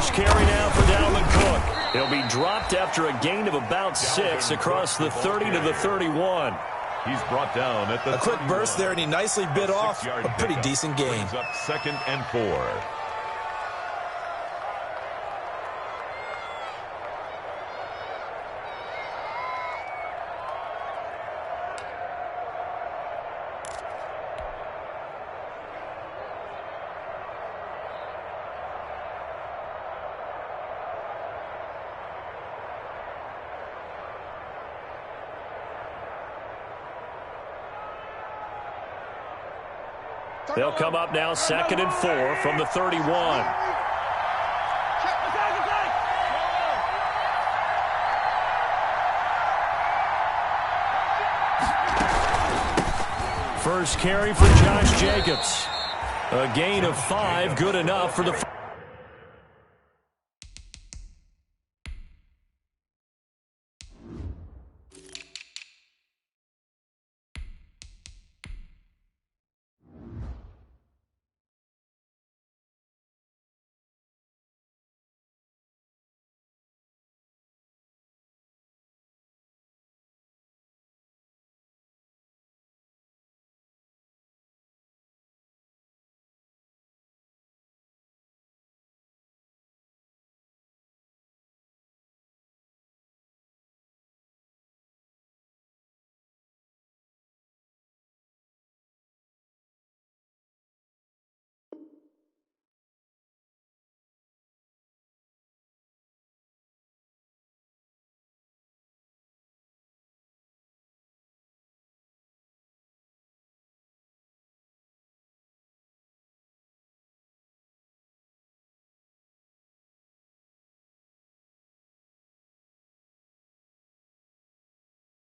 first carry now for Dalvin Cook. He'll be dropped after a gain of about 6 across the 30 to the 31. He's brought down at the a quick burst there, and he nicely bit off a pretty decent gain. Up 2nd and 4. They'll come up now 2nd and 4 from the 31. First carry for Josh Jacobs. A gain of 5, good enough for the...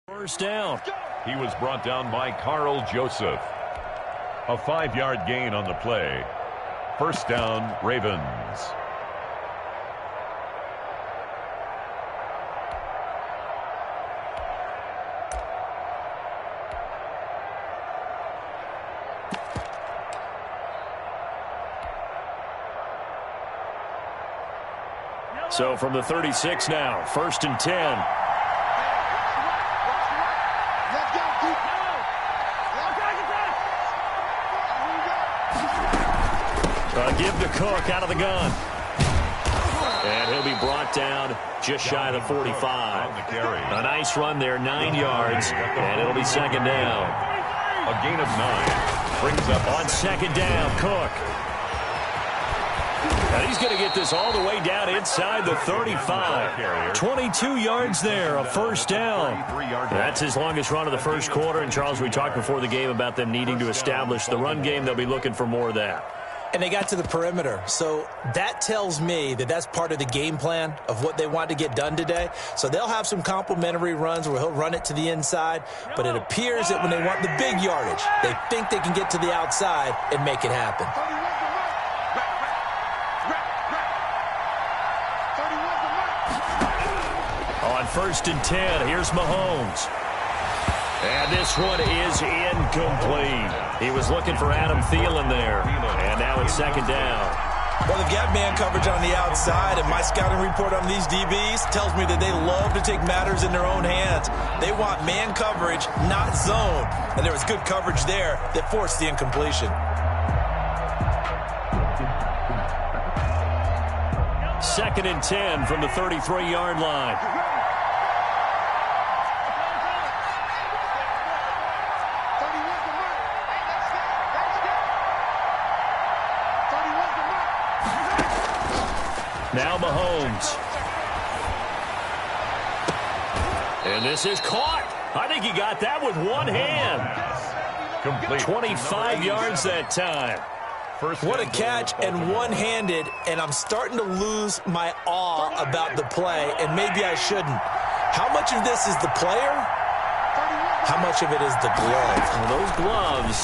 First down. He was brought down by Carl Joseph. A 5-yard gain on the play. First down, Ravens. So from the 36 now, 1st and 10. Give to Cook out of the gun. And he'll be brought down just shy of the 45. A nice run there, 9 yards, and it'll be 2nd down. A gain of 9. Brings up on 2nd down, Cook. And he's going to get this all the way down inside the 35. 22 yards there, a first down. That's his longest run of the first quarter. And, Charles, we talked before the game about them needing to establish the run game. They'll be looking for more of that. And they got to the perimeter. So that tells me that that's part of the game plan of what they want to get done today. So they'll have some complementary runs where he'll run it to the inside. But it appears that when they want the big yardage, they think they can get to the outside and make it happen. On 1st and 10, here's Mahomes. And this one is incomplete. He was looking for Adam Thielen there. And now it's 2nd down. Well, they've got man coverage on the outside, and my scouting report on these DBs tells me that they love to take matters in their own hands. They want man coverage, not zone. And there was good coverage there that forced the incompletion. 2nd and 10 from the 33-yard line. Now Mahomes. And this is caught. I think he got that with one hand. Complete. 25 yards that time. What a catch, and one-handed, and I'm starting to lose my awe about the play, and maybe I shouldn't. How much of this is the player? How much of it is the glove? Well, those gloves,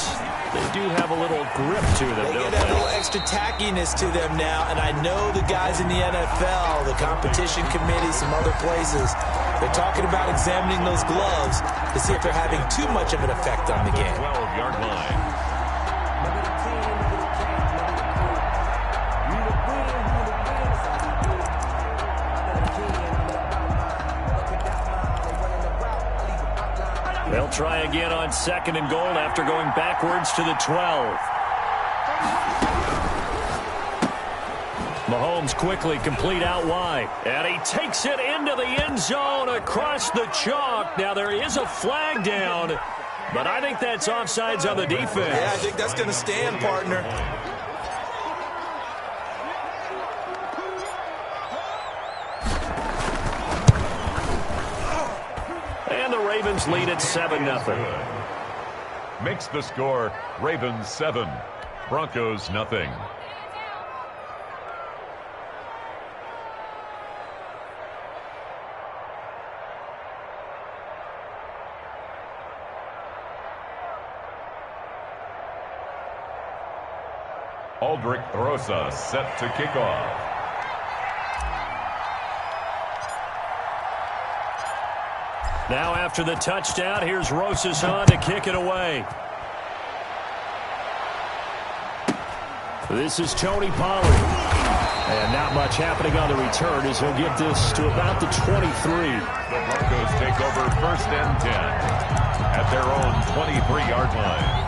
they do have a little grip to them, they don't get a little extra tackiness to them now, and I know the guys in the NFL, the competition committee, some other places, they're talking about examining those gloves to see if they're having too much of an effect on the game. 12-yard line. They'll try again on 2nd and goal after going backwards to the 12. Mahomes quickly complete out wide. And he takes it into the end zone across the chalk. Now there is a flag down, but I think that's offsides on the defense. Yeah, I think that's going to stand, partner. And the Ravens lead at 7-0. Makes the score Ravens 7, Broncos nothing. Aldrich Rosa set to kick off. Now after the touchdown, here's Rosas on to kick it away. This is Tony Pollard. And not much happening on the return as he'll get this to about the 23. The Broncos take over 1st and 10 at their own 23-yard line.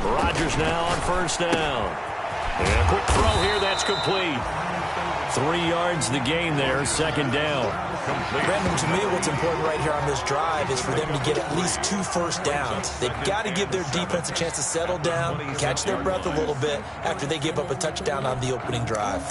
Rodgers now on 1st down. And a quick throw here, that's complete. 3 yards the gain there, 2nd down. Brandon, to me, what's important right here on this drive is for them to get at least 2 first downs. They've got to give their defense a chance to settle down, catch their breath a little bit after they give up a touchdown on the opening drive.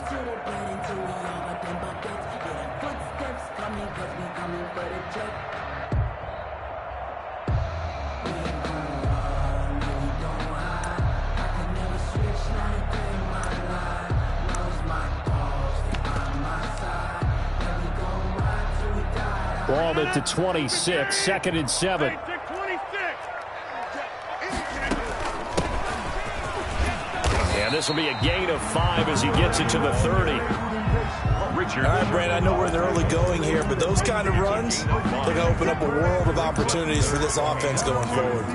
Ball at the 26, 2nd and 7. And this will be a gain of 5 as he gets it to the 30. Richard. All right, Brandon, I know we're in the early going here, but those kind of runs, they're going to open up a world of opportunities for this offense going forward.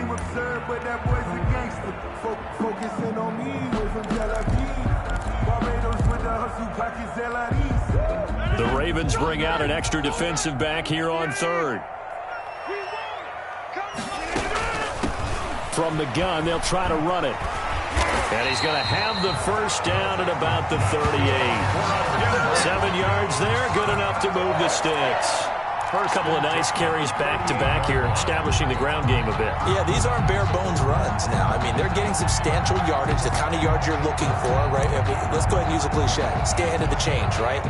The Ravens bring out an extra defensive back here on 3rd. From the gun, they'll try to run it. And he's going to have the 1st down at about the 38. 7 yards there, good enough to move the sticks. First couple of nice carries back-to-back here, establishing the ground game a bit. Yeah, these aren't bare-bones runs now. I mean, they're getting substantial yardage, the kind of yards you're looking for, right? Let's go ahead and use a cliche. Stay ahead of the change, right?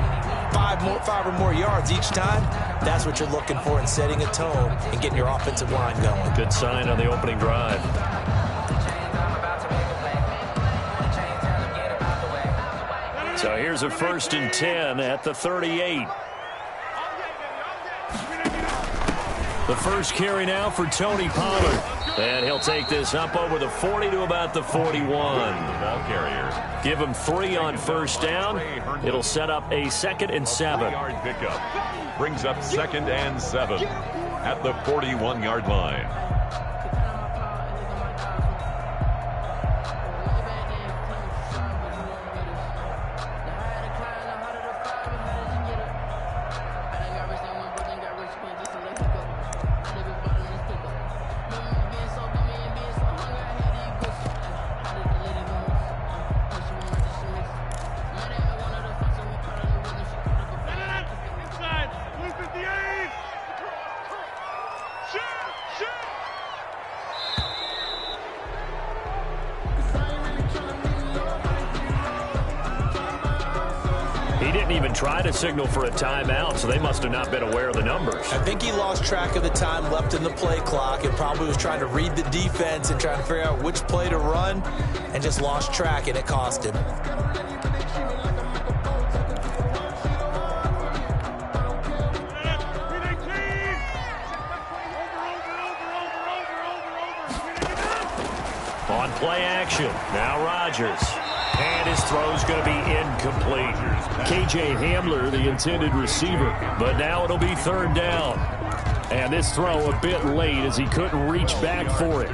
5 or more yards each time, that's what you're looking for in setting a tone and getting your offensive line going. Good sign on the opening drive. So here's a 1st and 10 at the 38. The first carry now for Tony Pollard. And he'll take this up over the 40 to about the 41. Ball carrier. Give him 3 on 1st down. It'll set up a 2nd and 7. Yard pickup. Brings up 2nd and 7 at the 41-yard line. He didn't even try to signal for a timeout, so they must have not been aware of the numbers. I think he lost track of the time left in the play clock and probably was trying to read the defense and trying to figure out which play to run and just lost track, and it cost him. On play action, now Rodgers. And his throw's going to be incomplete. K.J. Hamler, the intended receiver. But now it'll be third down. And this throw a bit late as he couldn't reach back for it.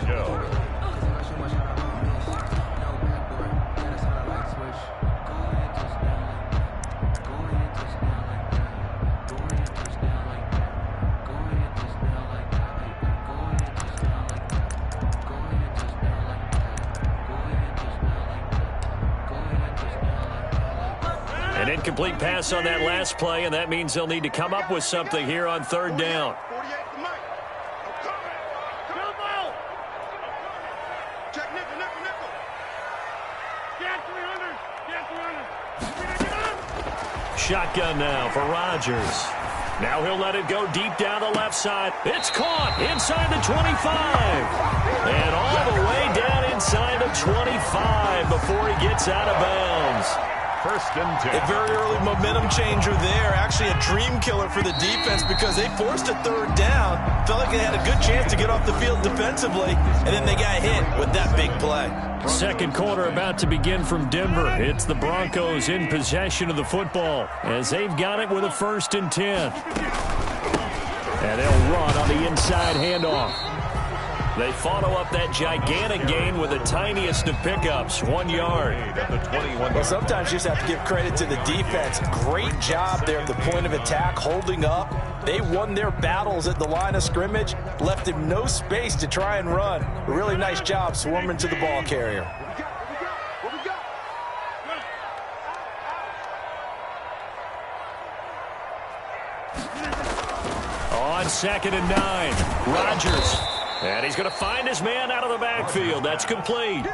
An incomplete pass on that last play, and that means they'll need to come up with something here on third down. Shotgun now for Rodgers. Now he'll let it go deep down the left side. It's caught inside the 25. And all the way down inside the 25 before he gets out of bounds. First and 10. A very early momentum changer there. Actually a dream killer for the defense because they forced a third down. Felt like they had a good chance to get off the field defensively, and then they got hit with that big play. Second quarter about to begin from Denver. It's the Broncos in possession of the football as they've got it with a 1st and 10. And they'll run on the inside handoff. They follow up that gigantic gain with the tiniest of pickups, 1 yard. Well, sometimes you just have to give credit to the defense. Great job there at the point of attack, holding up. They won their battles at the line of scrimmage, left him no space to try and run. A really nice job swarming to the ball carrier. On 2nd and 9, Rodgers. And he's going to find his man out of the backfield. That's complete.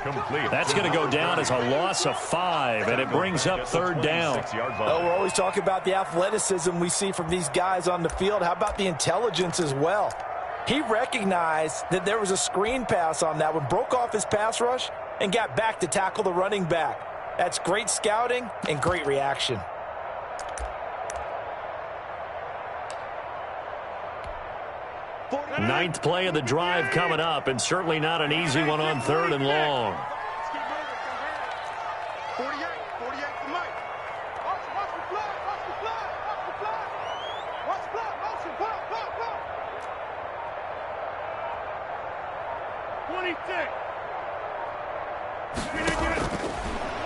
That's going to go down as a loss of 5, and it brings up third down. Oh, we're always talking about the athleticism we see from these guys on the field. How about the intelligence as well? He recognized that there was a screen pass on that one, broke off his pass rush, and got back to tackle the running back. That's great scouting and great reaction. Ninth play of the drive coming up, and certainly not an easy one on 3rd and long.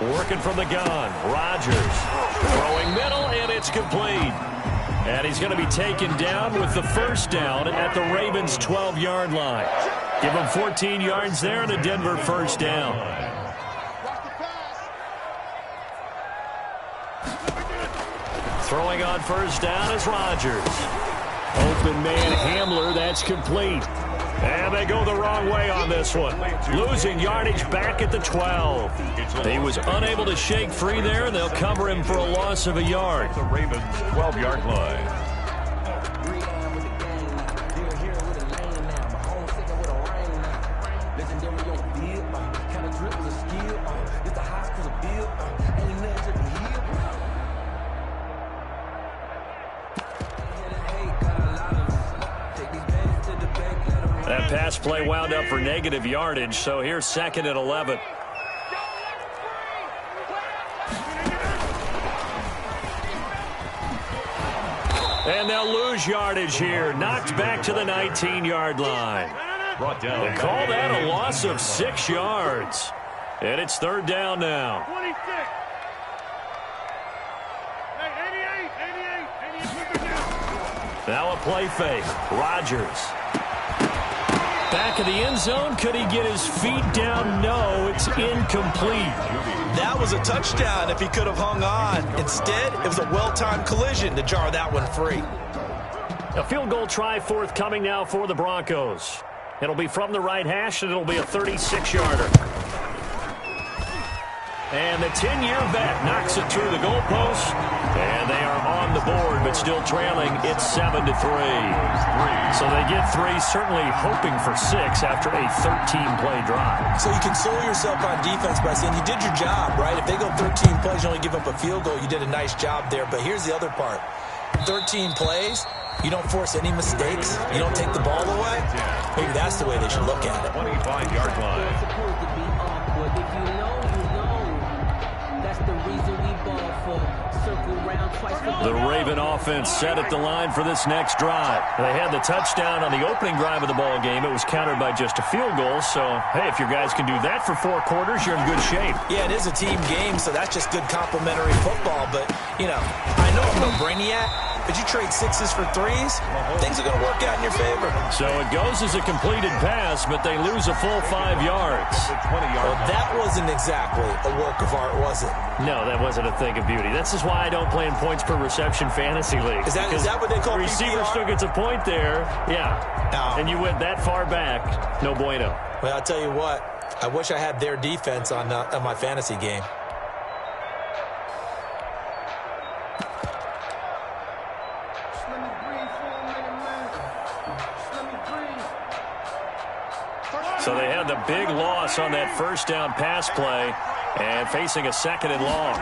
Working from the gun, Rodgers throwing middle, and it's complete. And he's going to be taken down with the 1st down at the Ravens' 12-yard line. Give him 14 yards there and a Denver 1st down. Throwing on 1st down is Rodgers. Open man Hamler, that's complete. And they go the wrong way on this one. Losing yardage back at the 12. He was unable to shake free there, and they'll cover him for a loss of a yard. The Ravens' 12-yard line. That pass play wound up for negative yardage, so here's 2nd and 11. And they'll lose yardage here. Knocked back to the 19-yard line. Brought down. They call that a loss of 6 yards. And it's 3rd down now. 26. Now a play fake. Rodgers. Back of the end zone. Could he get his feet down? No, it's incomplete. That was a touchdown if he could have hung on. Instead, it was a well-timed collision to jar that one free. A field goal try forthcoming now for the Broncos. It'll be from the right hash, and it'll be a 36-yarder. And the 10-year vet knocks it through the goalpost. And they are on the board, but still trailing. It's 7-3. So they get 3, certainly hoping for 6 after a 13-play drive. So you console yourself on defense by saying you did your job, right? If they go 13 plays, you only give up a field goal, you did a nice job there. But here's the other part. 13 plays, You don't force any mistakes. You don't take the ball away. Maybe that's the way they should look at it. 25-yard line. It's supposed to be awkward. If you know, you know. That's the reason we ball for. Circle round twice for The Raven offense set at the line for this next drive. They had the touchdown on the opening drive of the ball game. It was countered by just a field goal. So, hey, if your guys can do that for 4 quarters, you're in good shape. Yeah, it is a team game, so that's just good complimentary football. But, you know, I know I'm no brainiac, but you trade 6s for 3s, things are going to work out in your favor. So it goes as a completed pass, but they lose a full 5 yards. Well, that wasn't exactly a work of art, was it? No, that wasn't a thing of beauty. This is why I don't play in points per reception fantasy league. Is that what they call receiver PPR? still gets a point there. Yeah. No. And you went that far back. No bueno. Well, I'll tell you what. I wish I had their defense on my fantasy game. So they had the big loss on that first down pass play and facing a 2nd and long.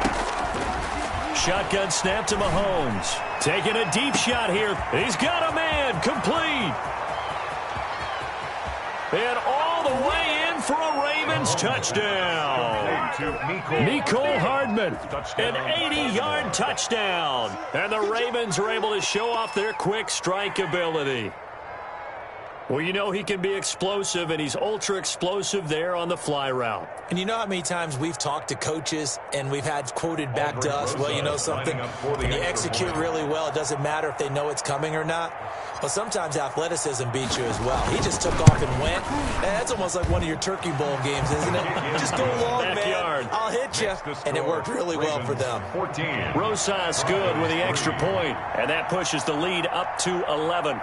Shotgun snap to Mahomes. Taking a deep shot here. He's got a man. Complete. And all the way in for a Ravens touchdown. Mecole Hardman, an 80-yard touchdown. And the Ravens are able to show off their quick strike ability. Well, you know he can be explosive, and he's ultra-explosive there on the fly route. And you know how many times we've talked to coaches and we've had quoted back to us, well, you know something, when you execute really well, it doesn't matter if they know it's coming or not. Well, sometimes athleticism beats you as well. He just took off and went. And that's almost like one of your Turkey Bowl games, isn't it? Just go long, Backyard. man. I'll hit you. And it worked really well for them. 14. Rosas good with the extra point, and that pushes the lead up to 11.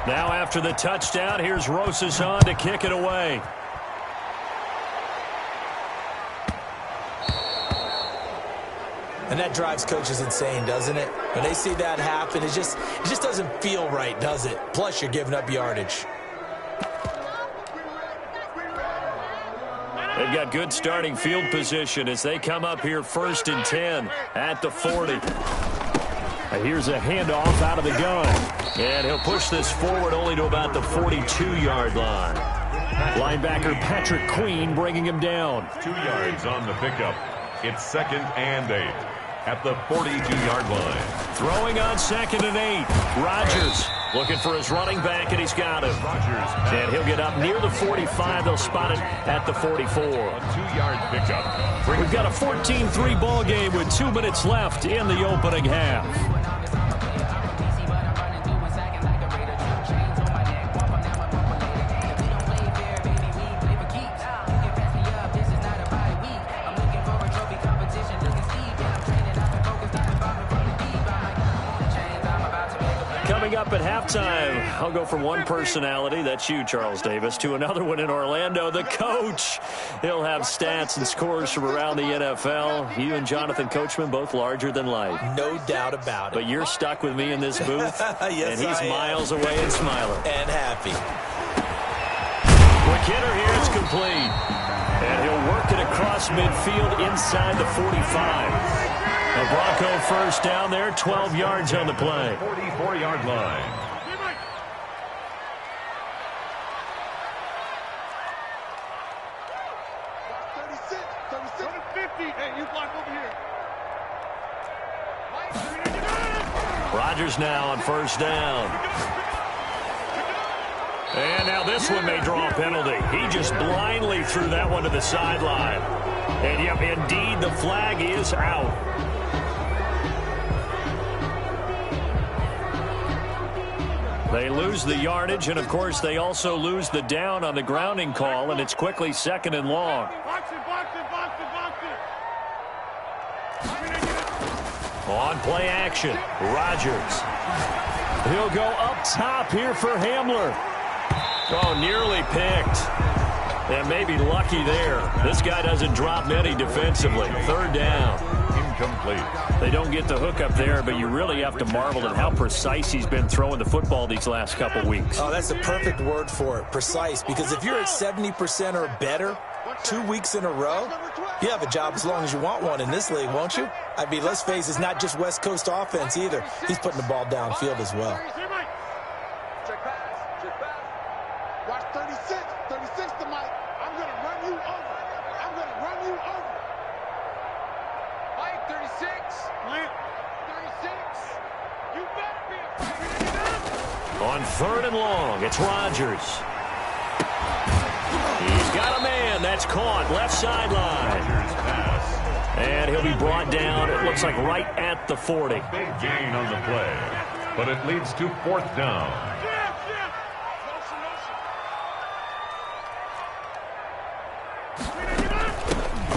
Now after the touchdown, here's Rosas on to kick it away. And that drives coaches insane, doesn't it? When they see that happen, it just doesn't feel right, does it? Plus, you're giving up yardage. They've got good starting field position as they come up here 1st and 10 at the 40. Here's a handoff out of the gun. And he'll push this forward only to about the 42-yard line. Linebacker Patrick Queen bringing him down. 2 yards on the pickup. It's 2nd and 8 at the 42-yard line. Throwing on 2nd and 8. Rodgers looking for his running back, and he's got him. And he'll get up near the 45. They'll spot it at the 44. A 2-yard pickup. We've got a 14-3 ball game with 2 minutes left in the opening half. Coming up at halftime, I'll go from one personality, that's you, Charles Davis, to another one in Orlando, the coach. He'll have stats and scores from around the NFL. You and Jonathan Coachman, both larger than life. No doubt about it. But you're stuck with me in this booth, yes, and he's miles away and smiling. And happy. Quick hitter here, it's complete. And he'll work it across midfield inside the 45. A Bronco first down there, 12 yards on the play. 44-yard line. Rodgers now on first down. And now this one may draw a penalty. He just blindly threw that one to the sideline. And yep, indeed, the flag is out. They lose the yardage, and of course they also lose the down on the grounding call, and it's quickly 2nd and long. On play action, Rodgers. He'll go up top here for Hamler. Oh, nearly picked. And maybe lucky there. This guy doesn't drop many defensively. 3rd down. Incomplete. They don't get the hook up there, but you really have to marvel at how precise he's been throwing the football these last couple weeks. Oh, that's the perfect word for it, precise. Because if you're at 70% or better 2 weeks in a row, You have a job as long as you want one in this league, won't you? I mean, let's face it, it's not just West Coast offense either. He's putting the ball downfield as well. Check pass. Watch 36. 36 to Mike. I'm going to run you over. Mike, 36. Mike, 36. You better be afraid. On 3rd and long, it's Rodgers. He's got a man. That's caught. Left sideline. And he'll be brought down, it looks like, right at the 40. Big gain on the play, but it leads to 4th down.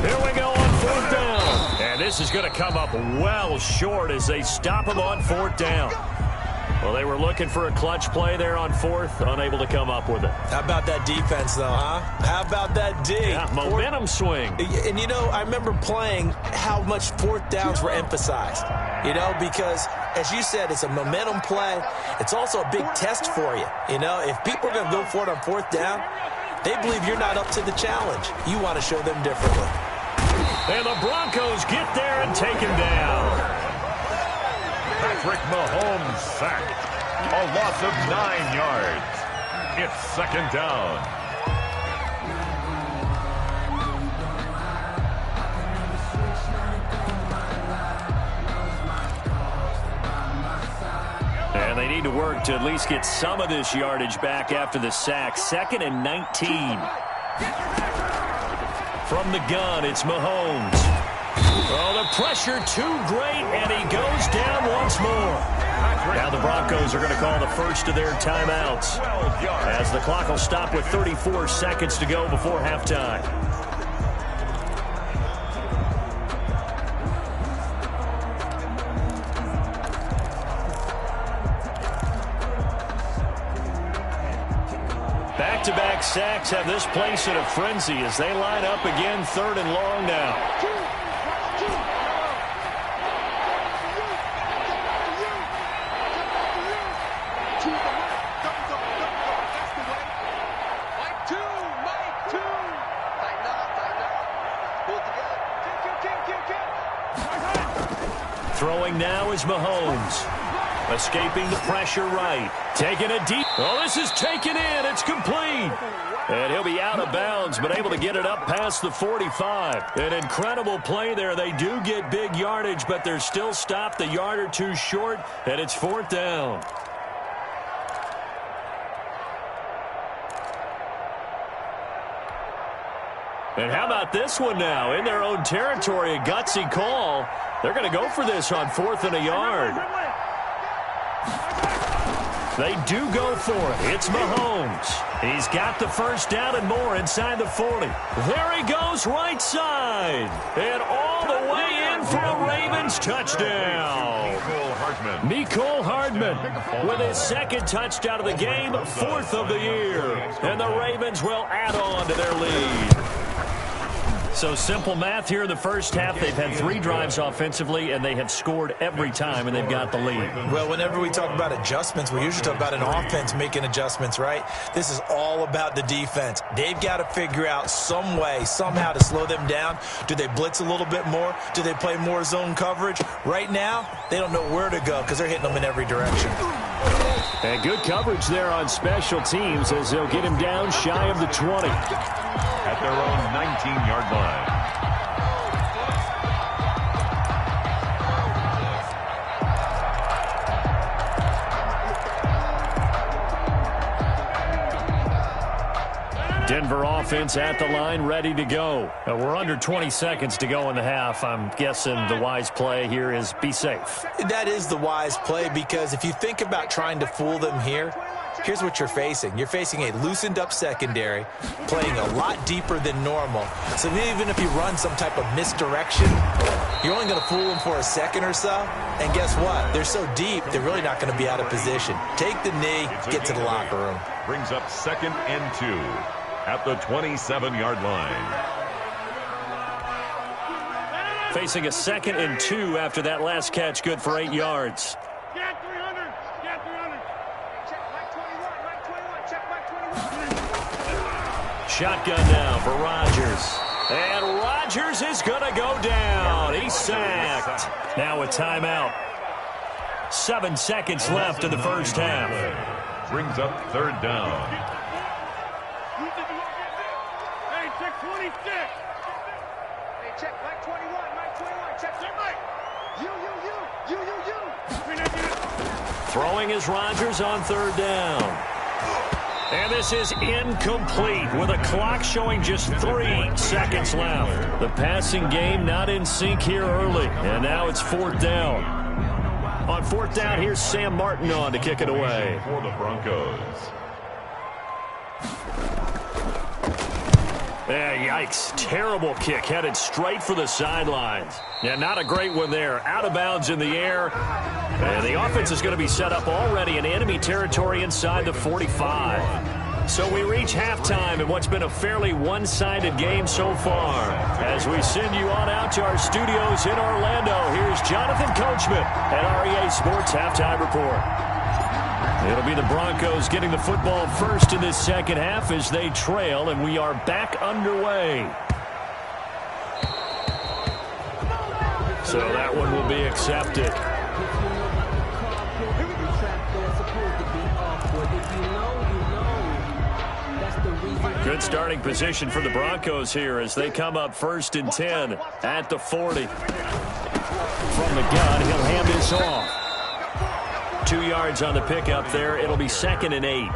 Here we go on 4th down. And this is going to come up well short as they stop him on 4th down. Well, they were looking for a clutch play there on 4th, unable to come up with it. How about that defense, though, huh? How about that D? Yeah, momentum swing. And, you know, I remember playing how much 4th downs were emphasized, you know, because, as you said, it's a momentum play. It's also a big test for you. You know, if people are going to go for it on 4th down, they believe you're not up to the challenge. You want to show them differently. And the Broncos get there and take him down. Patrick Mahomes sacked. A loss of 9 yards. It's 2nd down. And they need to work to at least get some of this yardage back after the sack. 2nd and 19. From the gun, it's Mahomes. Oh, the pressure too great, and he goes down once more. Now the Broncos are going to call the first of their timeouts, as the clock will stop with 34 seconds to go before halftime. Back-to-back sacks have this place in a frenzy as they line up again, 3rd and long now. Throwing now is Mahomes. Escaping the pressure right. Taking it deep. Oh, this is taken in. It's complete. And he'll be out of bounds, but able to get it up past the 45. An incredible play there. They do get big yardage, but they're still stopped a yard or two short, and it's 4th down. And how about this one now? In their own territory, a gutsy call. They're going to go for this on 4th and a yard. They do go for it. It's Mahomes. He's got the first down and more inside the 40. There he goes, right side. And all the way in for a Ravens touchdown. Mecole Hardman with his 2nd touchdown of the game, 4th of the year. And the Ravens will add on to their lead. So simple math here in the first half. They've had 3 drives offensively, and they have scored every time, and they've got the lead. Well, whenever we talk about adjustments, we usually talk about an offense making adjustments, right? This is all about the defense. They've got to figure out some way, somehow to slow them down. Do they blitz a little bit more? Do they play more zone coverage? Right now, they don't know where to go because they're hitting them in every direction. And good coverage there on special teams as they'll get him down shy of the 20. At their own 19-yard line. Denver offense at the line, ready to go. We're under 20 seconds to go in the half. I'm guessing the wise play here is be safe. That is the wise play, because if you think about trying to fool them here, here's what you're facing. You're facing a loosened-up secondary, playing a lot deeper than normal. So even if you run some type of misdirection, you're only going to fool them for a second or so. And guess what? They're so deep, they're really not going to be out of position. Take the knee, get to the locker room. Brings up 2nd and 2 at the 27-yard line. Facing a 2nd and 2 after that last catch, good for 8 yards. Get 300. Get 300. Check back 21. Right 21. Check back 21. Shotgun now for Rodgers. And Rodgers is going to go down. He's sacked. Now a timeout. 7 seconds left in the first half. Brings up third down. Hey, check 26. Hey, check Mike 21. Mike 21. Check Mike. You. Throwing is Rodgers on third down. And this is incomplete with a clock showing just 3 seconds left. The passing game not in sync here early. And now it's fourth down. On fourth down, here's Sam Martin on to kick it away. For the Broncos. Yeah, yikes. Terrible kick headed straight for the sidelines. Yeah, not a great one there. Out of bounds in the air. And the offense is going to be set up already in enemy territory inside the 45. So we reach halftime in what's been a fairly one-sided game so far. As we send you on out to our studios in Orlando, here's Jonathan Coachman at REA Sports Halftime Report. It'll be the Broncos getting the football first in this second half as they trail, and we are back underway. So that one will be accepted. Good starting position for the Broncos here as they come up first and 10 at the 40. From the gun, he'll hand this off. 2 yards on the pickup there. It'll be 2nd and 8.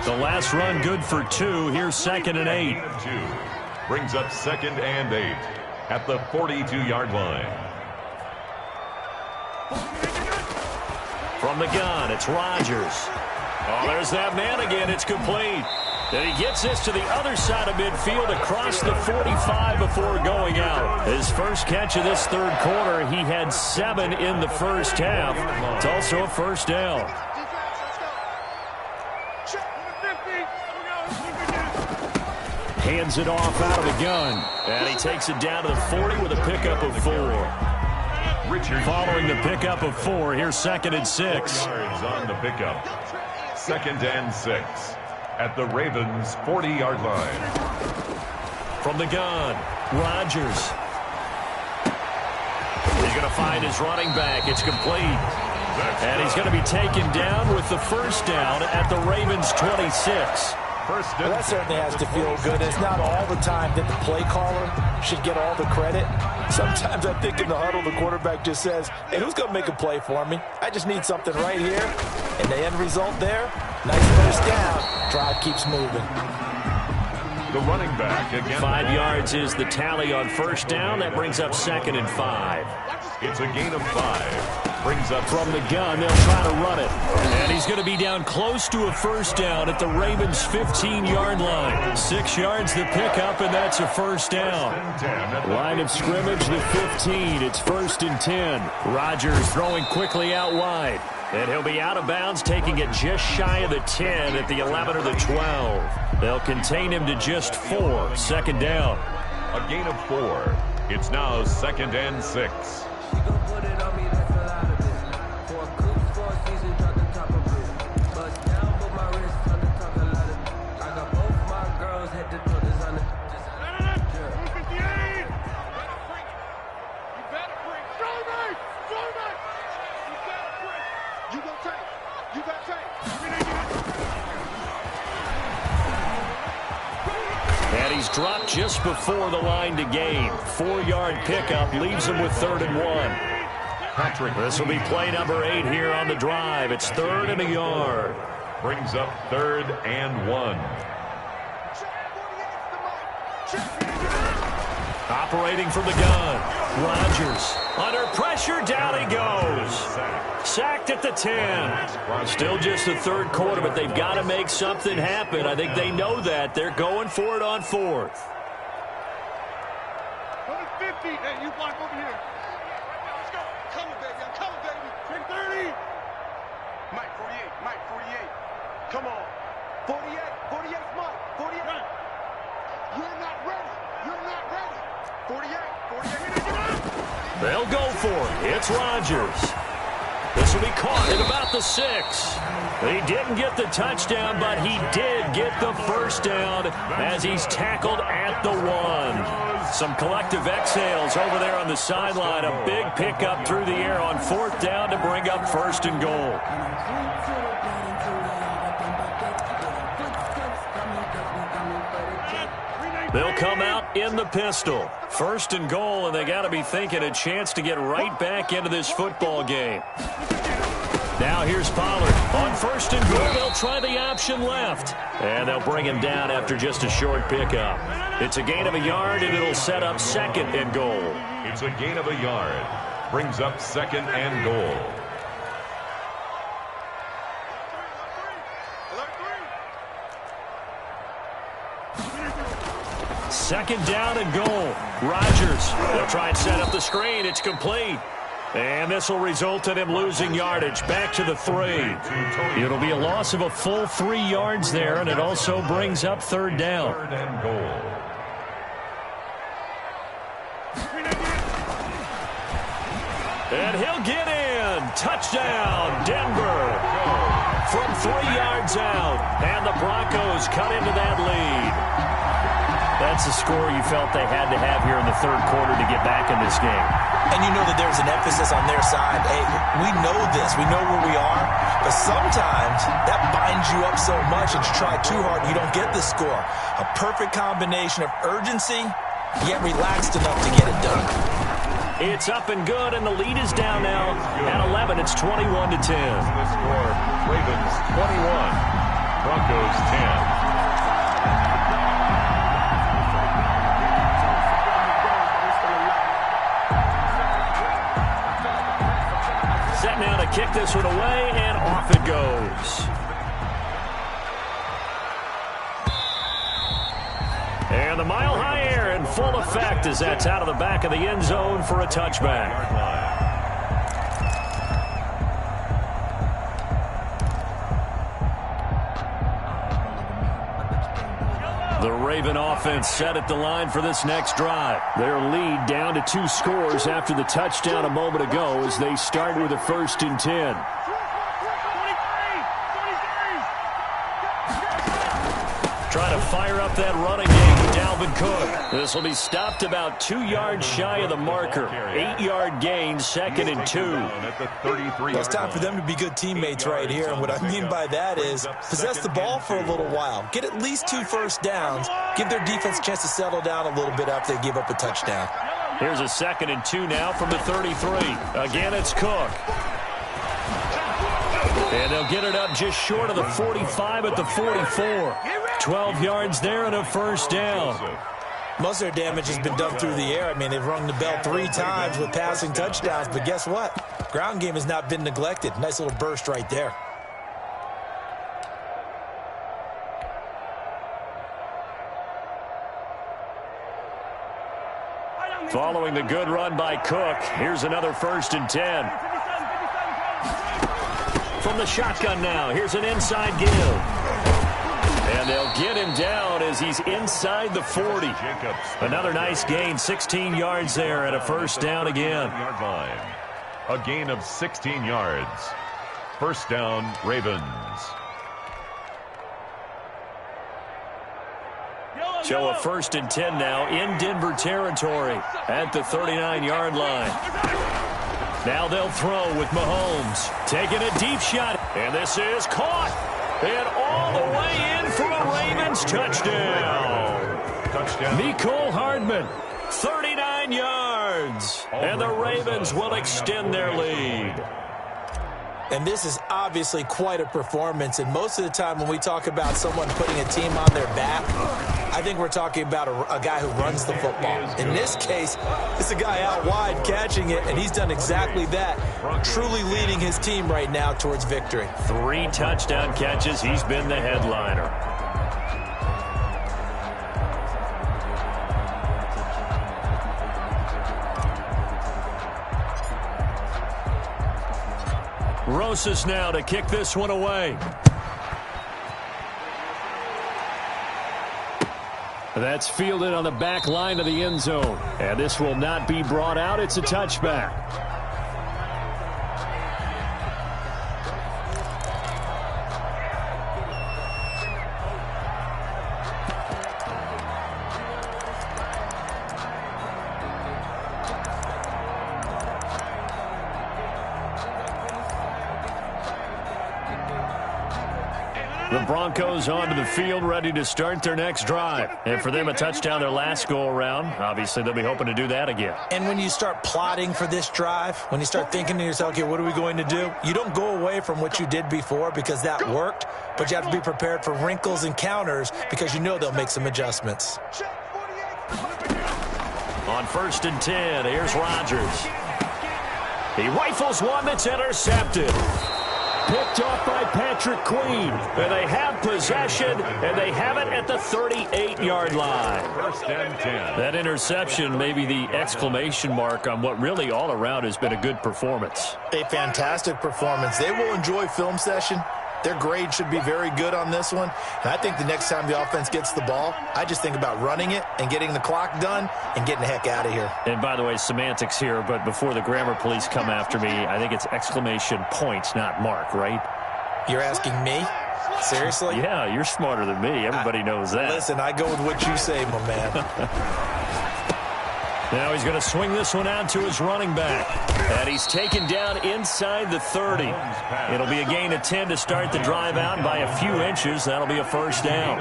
The last run good for 2. Here's 2nd and 8. Brings up 2nd and 8 at the 42-yard line. From the gun, it's Rodgers. Oh, there's that man again. It's complete. And he gets this to the other side of midfield across the 45 before going out. His first catch of this third quarter, he had 7 in the first half. It's also a first down. Hands it off out of the gun. And he takes it down to the 40 with a pickup of 4. Following the pickup of 4, here's 2nd and 6. Yards on the pickup. 2nd and 6. At the Ravens' 40-yard line. From the gun, Rodgers. He's going to find his running back. It's complete. And he's going to be taken down with the first down at the Ravens' 26. Well, that certainly has to feel good. It's not all the time that the play caller should get all the credit. Sometimes I think in the huddle, the quarterback just says, hey, who's going to make a play for me? I just need something right here. And the end result there, nice first down. Drive keeps moving. The running back again. 5 yards is the tally on first down. That brings up 2nd and 5. It's a gain of 5. Brings up from the gun. They'll try to run it. And he's going to be down close to a first down at the Ravens' 15-yard line. 6 yards the pickup, and that's a first down. Line of scrimmage, the 15. It's 1st and 10. Rodgers throwing quickly out wide. And he'll be out of bounds, taking it just shy of the 10 at the 11 or the 12. They'll contain him to just 4. 2nd down. A gain of 4. It's now 2nd and 6. And he's dropped just before the line to gain. 4-yard pickup leaves him with 3rd and 1. This will be play number 8 here on the drive. It's 3rd and a yard. Brings up 3rd and 1. Operating from the gun. Rodgers under pressure. Down he goes. Sacked at the 10. Still just the third quarter, but they've got to make something happen. I think they know that. They're going for it on 4th. 50. Hey, you block over here. Let's go. Coming, baby. I'm coming, baby. 30. Mike, 48. Mike, 48. Come on. 48. 48, Mike. 48. Run. You're not ready. You're not ready. 48. 48. They'll go for it. It's Rodgers. This will be caught at about the 6. He didn't get the touchdown, but he did get the first down as he's tackled at the 1. Some collective exhales over there on the sideline. A big pickup through the air on 4th down to bring up 1st and goal. They'll come out in the pistol. 1st and goal, and they got to be thinking a chance to get right back into this football game. Now here's Pollard. On 1st and goal, they'll try the option left. And they'll bring him down after just a short pickup. It's a gain of a yard, and it'll set up 2nd and goal. It's a gain of a yard. Brings up 2nd and goal. Second down and goal. Rodgers. They'll try and set up the screen. It's complete. And this will result in him losing yardage. Back to the 3. It'll be a loss of a full 3 yards there, and it also brings up 3rd down. 3rd and goal. And he'll get in. Touchdown, Denver. From 3 yards out. And the Broncos cut into that lead. That's a score you felt they had to have here in the 3rd quarter to get back in this game. And you know that there's an emphasis on their side. Hey, we know this. We know where we are. But sometimes that binds you up so much that you try too hard and you don't get the score. A perfect combination of urgency, yet relaxed enough to get it done. It's up and good, and the lead is down now at 11. It's 21-10. The score, Ravens 21, Broncos 10. Set now to kick this one away, and off it goes. And the mile-high air in full effect as that's out of the back of the end zone for a touchback. The Raven offense set at the line for this next drive. Their lead down to 2 scores after the touchdown a moment ago as they start with a 1st and 10. Trying to fire up that running game with Dalvin Cook. This will be stopped about 2 yards shy of the marker. 8-yard gain, 2nd and 2. Well, it's time for them to be good teammates right here. And what I mean by that is possess the ball for a little while. Get at least 2 first downs. Give their defense a chance to settle down a little bit after they give up a touchdown. Here's a 2nd and 2 now from the 33. Again, it's Cook. And they'll get it up just short of the 45 at the 44. 12 yards there and a 1st down. Most of their damage has been done through the air. I mean, they've rung the bell 3 times with passing touchdowns, but guess what? Ground game has not been neglected. Nice little burst right there. Following the good run by Cook, here's another 1st and 10. From the shotgun now, here's an inside give. And they'll get him down as he's inside the 40. Another nice gain, 16 yards there and a 1st down again. A gain of 16 yards. 1st down, Ravens. So a 1st and 10 now in Denver territory at the 39-yard line. Now they'll throw with Mahomes. Taking a deep shot. And this is caught. And all the way in for a Ravens touchdown. Mecole Hardman, 39 yards. And the Ravens will extend their lead. And this is obviously quite a performance. And most of the time when we talk about someone putting a team on their back, I think we're talking about a guy who runs the football. In this case, it's a guy out wide catching it, and he's done exactly that, truly leading his team right now towards victory. 3 touchdown catches. He's been the headliner. Rosas now to kick this one away. That's fielded on the back line of the end zone. And this will not be brought out. It's a touchback. The Broncos onto the field, ready to start their next drive. And for them, a touchdown their last go-around. Obviously, they'll be hoping to do that again. And when you start plotting for this drive, when you start thinking to yourself, okay, what are we going to do? You don't go away from what you did before because that worked, but you have to be prepared for wrinkles and counters because you know they'll make some adjustments. On 1st and 10, here's Rodgers. He rifles one that's intercepted. Picked off by Patrick Queen. And they have possession, and they have it at the 38-yard line. 1st and 10. That interception may be the exclamation mark on what really all around has been a good performance. A fantastic performance. They will enjoy film session. Their grade should be very good on this one. And I think the next time the offense gets the ball, I just think about running it and getting the clock done and getting the heck out of here. And by the way, semantics here, but before the grammar police come after me, I think it's exclamation points, not mark, right? You're asking me? Seriously? Yeah, you're smarter than me. Everybody knows that. Listen, I go with what you say, my man. Now he's going to swing this one out to his running back. And he's taken down inside the 30. It'll be a gain of 10 to start the drive out by a few inches. That'll be a first down.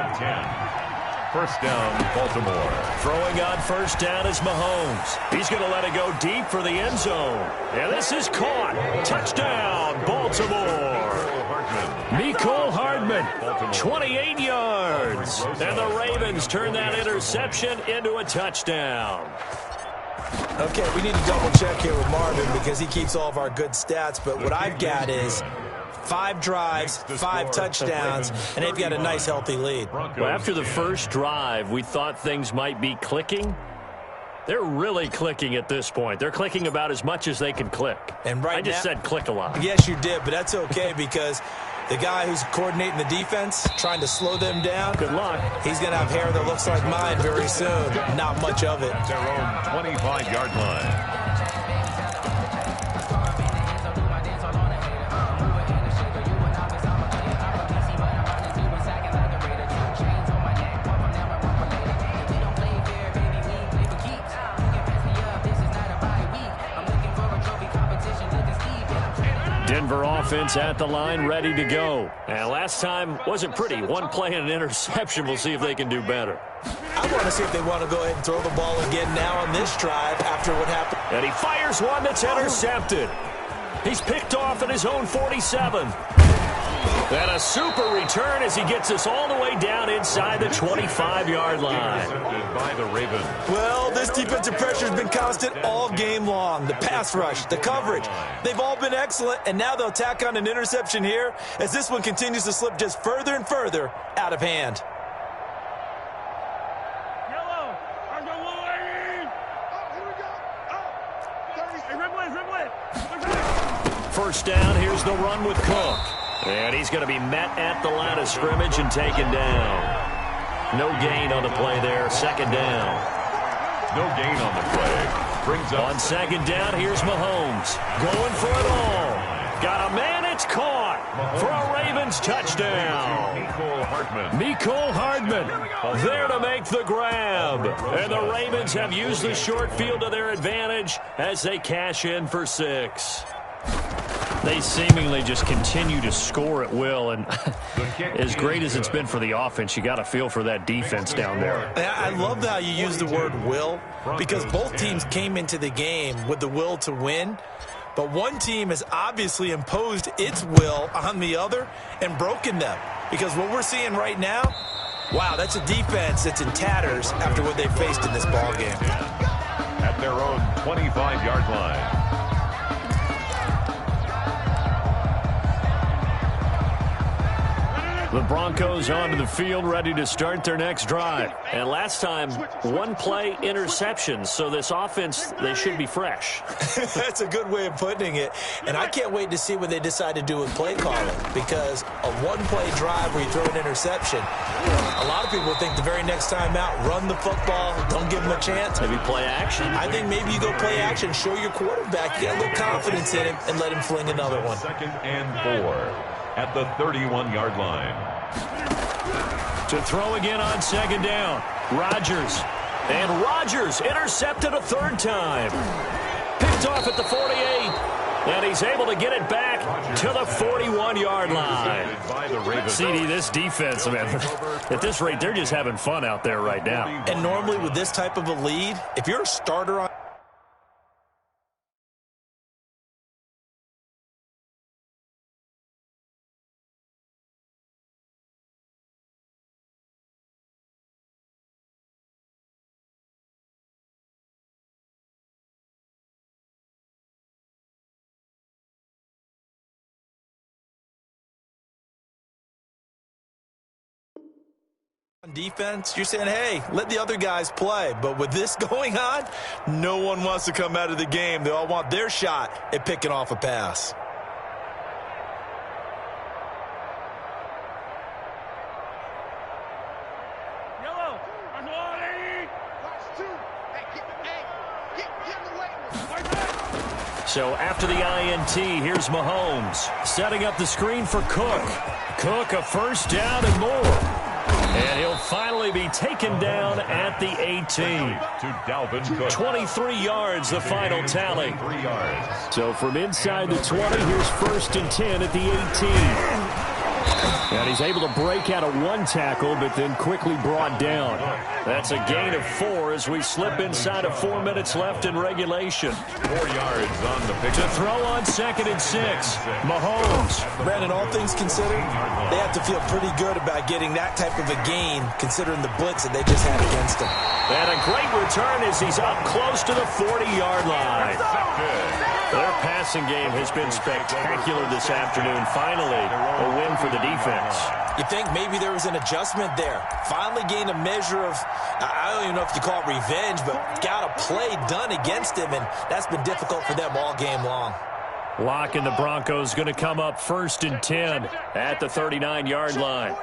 1st down, Baltimore. Throwing on 1st down is Mahomes. He's going to let it go deep for the end zone. And this is caught. Touchdown, Baltimore. Mecole Hardman, 28 yards. And the Ravens turn that interception into a touchdown. Okay, we need to double-check here with Marvin because he keeps all of our good stats. But what I've got is 5 drives, 5 touchdowns, and they've got a nice, healthy lead. Well, after the first drive, we thought things might be clicking. They're really clicking at this point. They're clicking about as much as they can click. And right I just said click a lot. Yes, you did, but that's okay because the guy who's coordinating the defense, trying to slow them down, good luck. He's going to have hair that looks like mine very soon. Not much of it. Their own 25-yard line. Denver offense at the line, ready to go. And last time wasn't pretty. One play and an interception. We'll see if they can do better. I want to see if they want to go ahead and throw the ball again now on this drive after what happened. And he fires one that's intercepted. He's picked off at his own 47. And a super return as he gets us all the way down inside the 25-yard line. By the Ravens. Well, this defensive pressure has been constant all game long. The pass rush, the coverage, they've all been excellent, and now they'll tack on an interception here as this one continues to slip just further and further out of hand. First down, here's the run with Cook. And he's going to be met at the line of scrimmage and taken down. No gain on the play there. 2nd down. No gain on the play. Brings up on 2nd down, here's Mahomes. Going for it all. Got a man, it's caught for a Ravens touchdown. Mecole Hardman there to make the grab. And the Ravens have used the short field to their advantage as they cash in for 6. They seemingly just continue to score at will, and as great as it's been for the offense, you got to feel for that defense down there. I love how you use the word will, because both teams came into the game with the will to win, but one team has obviously imposed its will on the other and broken them, because what we're seeing right now, wow, that's a defense that's in tatters after what they faced in this ball game. At their own 25-yard line. The Broncos onto the field, ready to start their next drive. And last time, 1-play interceptions. So this offense, they should be fresh. That's a good way of putting it. And I can't wait to see what they decide to do with play calling. Because a 1-play drive where you throw an interception, a lot of people think the very next time out, run the football, don't give them a chance. Maybe play action. I think maybe you go play action, show your quarterback, get a little confidence in him, and let him fling another one. 2nd and 4. At the 31-yard line. To throw again on 2nd down. Rodgers. And Rodgers intercepted a 3rd time. Picked off at the 48. And he's able to get it back to the 41-yard line. CD, this defense, man, at this rate, they're just having fun out there right now. And normally with this type of a lead, if you're a starter on defense, you're saying, hey, let the other guys play. But with this going on, no one wants to come out of the game. They all want their shot at picking off a pass. So after the INT, here's Mahomes setting up the screen for Cook. Cook, a first down and more. And he'll finally be taken down at the 18. To Dalvin Cook. 23 yards, the final tally. So from inside the 20, here's 1st and 10 at the 18. And he's able to break out of one tackle, but then quickly brought down. That's a gain of 4 as we slip inside of 4 minutes left in regulation. 4 yards on the pick. To throw on 2nd and 6. Mahomes. Brandon, all things considered, they have to feel pretty good about getting that type of a gain, considering the blitz that they just had against him. And a great return as he's up close to the 40-yard line. Their passing game has been spectacular this afternoon. Finally, a win for the defense. You think maybe there was an adjustment there. Finally gained a measure of, I don't even know if you call it revenge, but got a play done against him, and that's been difficult for them all game long. Locke and the Broncos going to come up 1st and 10 at the 39-yard line.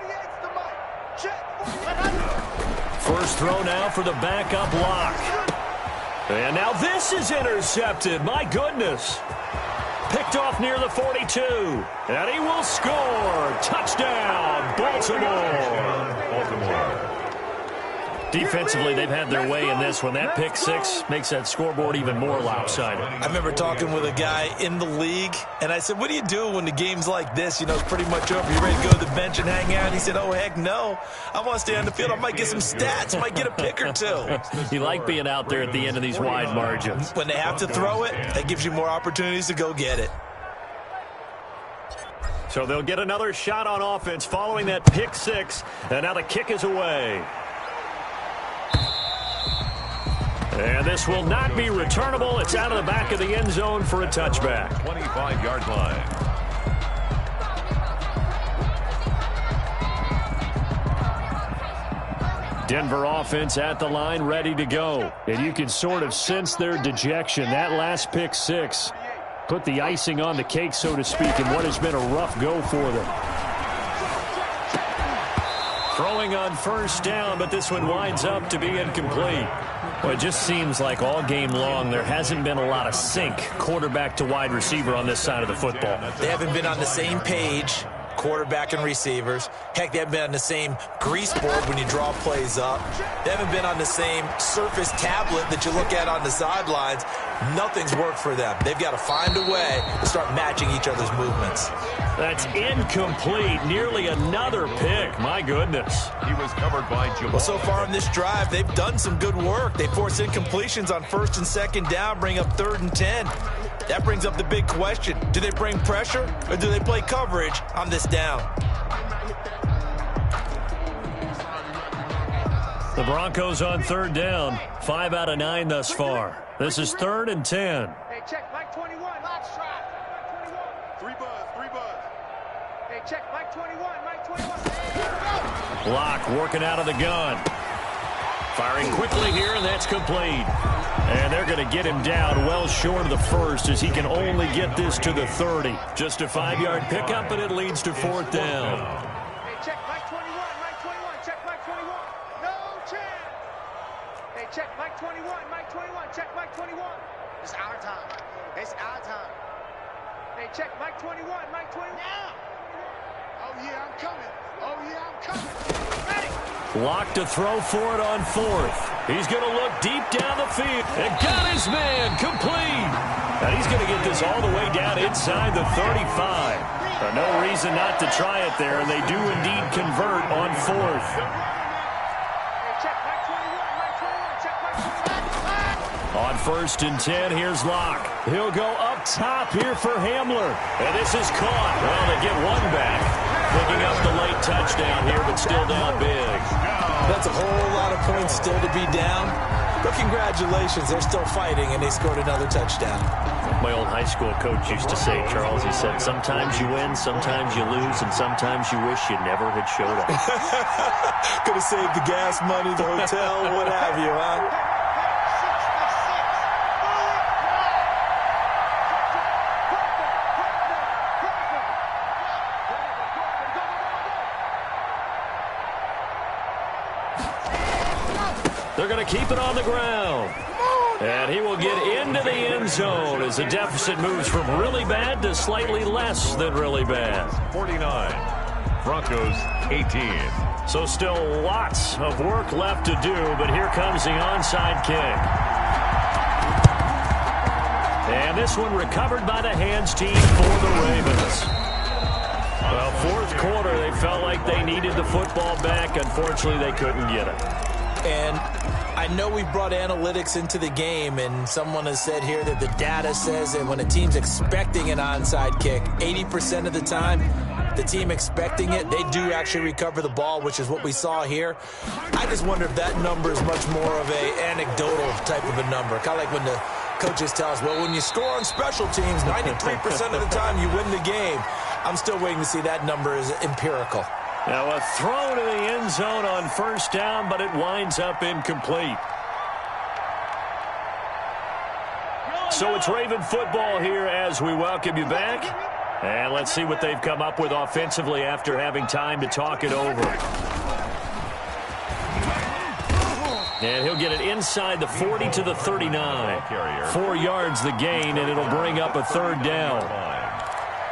First throw now for the backup Locke. And now this is intercepted. My goodness. Picked off near the 42. And he will score. Touchdown, Baltimore. Defensively, they've had their way in this one. That pick 6 makes that scoreboard even more lopsided. I remember talking with a guy in the league, and I said, what do you do when the game's like this? You know, it's pretty much over. You ready to go to the bench and hang out? He said, oh, heck no. I want to stay on the field. I might get some stats. Might get a pick or 2. You like being out there at the end of these wide margins. When they have to throw it, that gives you more opportunities to go get it. So they'll get another shot on offense following that pick 6, and now the kick is away. And this will not be returnable. It's out of the back of the end zone for a touchback. 25-yard line. Denver offense at the line, ready to go. And you can sort of sense their dejection. That last pick 6 put the icing on the cake, so to speak, in what has been a rough go for them. Throwing on first down, but this one winds up to be incomplete. Well, it just seems like all game long there hasn't been a lot of sync quarterback to wide receiver on this side of the football. They haven't been on the same page, quarterback and receivers. Heck, they haven't been on the same grease board when you draw plays up. They haven't been on the same Surface tablet that you look at on the sidelines. Nothing's worked for them. They've got to find a way to start matching each other's movements. That's incomplete. Nearly another pick. My goodness. He was covered by Jamal. Well, so far in this drive, they've done some good work. They force incompletions on 1st and 2nd down, bring up 3rd and 10. That brings up the big question. Do they bring pressure or do they play coverage on this down? The Broncos on 3rd down. 5 out of 9 thus far. This is 3rd and 10. Hey, check, Mike 21. Lock strike. Mike 21. 3 buzz. Hey, check, Mike 21. Mike 21. Locke working out of the gun. Firing quickly here, and that's complete. And they're going to get him down well short of the 1st as he can only get this to the 30. Just a 5-yard pickup, and it leads to 4th down. Hey, check, Mike 21. Mike 21. Check, Mike 21. No chance. Hey, check, Mike 21. Mike 21. Check, Mike 21. It's our time. It's our time. Hey, check, Mike 21. Mike 21. Now. Oh, yeah, I'm coming. Oh, yeah, I'm coming. Ready. Locke to throw for it on 4th. He's going to look deep down the field and got his man complete. And he's going to get this all the way down inside the 35. No reason not to try it there, and they do indeed convert on fourth. On 1st and 10, here's Locke. He'll go up top here for Hamler. And this is caught. Well, they get one back. Picking up the late touchdown here, but still down big. That's a whole lot of points still to be down. But congratulations, they're still fighting, and they scored another touchdown. My old high school coach used to say, Charles, he said, sometimes you win, sometimes you lose, and sometimes you wish you never had showed up. Could have saved the gas money, the hotel, what have you, huh? They're going to keep it on the ground. And he will get into the end zone as the deficit moves from really bad to slightly less than really bad. 49. Broncos 18. So still lots of work left to do, but here comes the onside kick. And this one recovered by the hands team for the Ravens. Well, fourth quarter, they felt like they needed the football back. Unfortunately, they couldn't get it. And I know we brought analytics into the game, and someone has said here that the data says that when a team's expecting an onside kick, 80% of the time, the team expecting it, they do actually recover the ball, which is what we saw here. I just wonder if that number is much more of a anecdotal type of a number. Kind of like when the coaches tell us, well, when you score on special teams, 93% of the time you win the game. I'm still waiting to see that number is empirical. Now a throw to the end zone on first down, but it winds up incomplete. So it's Raven football here as we welcome you back. And let's see what they've come up with offensively after having time to talk it over. And he'll get it inside the 40 to the 39. 4 yards the gain, and it'll bring up a third down.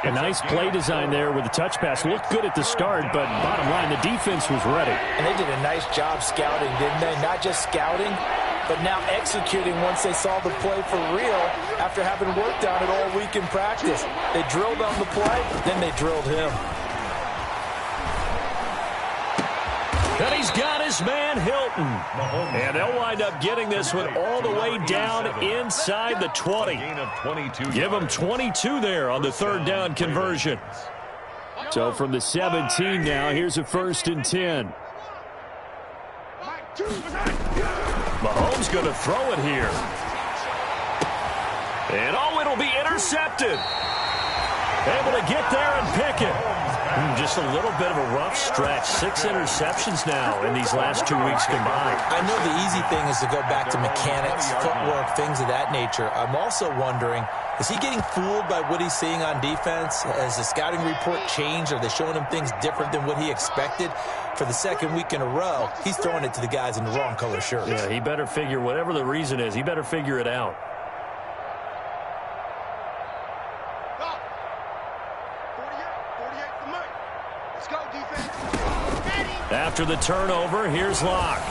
A nice play design there with the touch pass. Looked good at the start, but bottom line, the defense was ready. And they did a nice job scouting, didn't they? Not just scouting, but now executing once they saw the play for real after having worked on it all week in practice. They drilled on the play, then they drilled him. And he's got his man Hilton. And they'll wind up getting this one all the way down inside the 20. Give them 22 there on the third down conversion. So from the 17 now, here's a 1st and 10. Mahomes going to throw it here. And it'll be intercepted. Able to get there and pick it. Just a little bit of a rough stretch. 6 interceptions now in these last 2 weeks combined. I know the easy thing is to go back to mechanics, footwork, things of that nature. I'm also wondering, is he getting fooled by what he's seeing on defense? Has the scouting report changed? Are they showing him things different than what he expected? For the second week in a row, he's throwing it to the guys in the wrong color shirts. Yeah, he better figure, whatever the reason is, he better figure it out. After the turnover, here's Locke.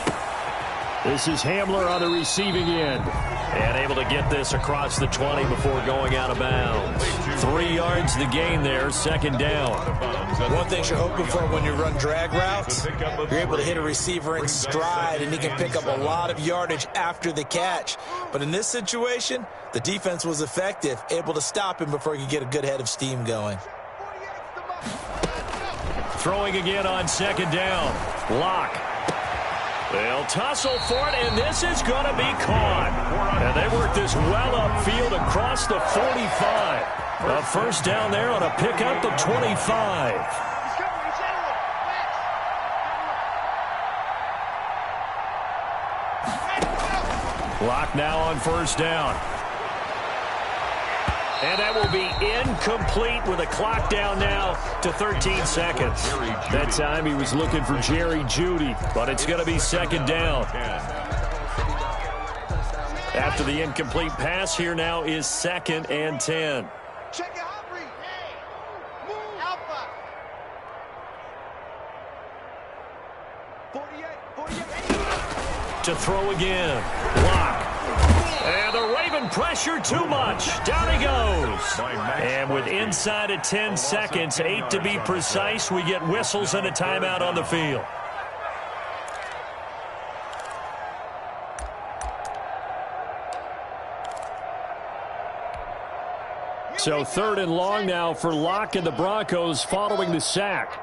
This is Hamler on the receiving end. And able to get this across the 20 before going out of bounds. 3 yards the gain there, 2nd down. One thing you're hoping for when you run drag routes, you're able to hit a receiver in stride, and he can pick up a lot of yardage after the catch. But in this situation, the defense was effective, able to stop him before he could get a good head of steam going. Throwing again on 2nd down. Locke. They'll tussle for it, and this is going to be caught. And they work this well upfield across the 45. A 1st down there on a pickup of 25. Locke now on 1st down. And that will be incomplete with a clock down now to 13 seconds. That time he was looking for Jerry Jeudy, but it's going to be 2nd down. After the incomplete pass, here now is 2nd and 10. To throw again. Locke. And the Ravens Even pressure too much. Down he goes. And with inside of 10 seconds, 8 to be precise, we get whistles and a timeout on the field. So 3rd and long now for Locke and the Broncos following the sack.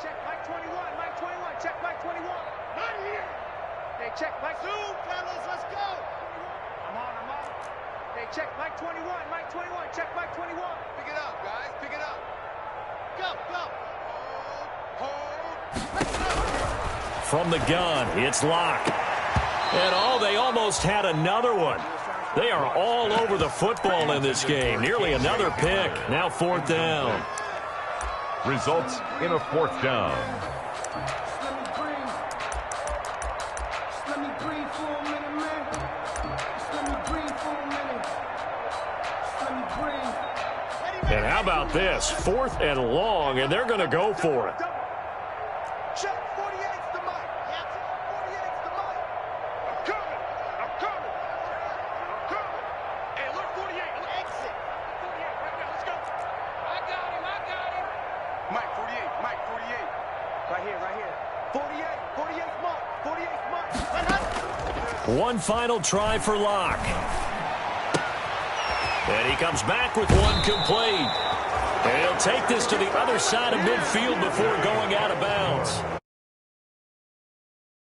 Check Mike 21, Mike 21, check Mike 21. Not here. They check Mike. Zoom, fellas, let's go. I'm on. They check Mike 21, Mike 21, check Mike 21. Pick it up, guys, pick it up. Go. Hold. From the gun, it's Locke. And they almost had another one. They are all over the football in this game. Nearly another pick. Now 4th down. Results in a 4th down. Let me breathe for a minute, man. Let me breathe for a minute. Let me breathe. And how about this? 4th and long, and they're going to go for it. Check 48's the mic. 48's the mic. I'm coming. Hey, look, 48. Look, exit. 48, right now. Let's go. I got him. Mike 48. Right here. 48's mark. 48's mark. One final try for Locke. And he comes back with one complete. And he'll take this to the other side of midfield before going out of bounds.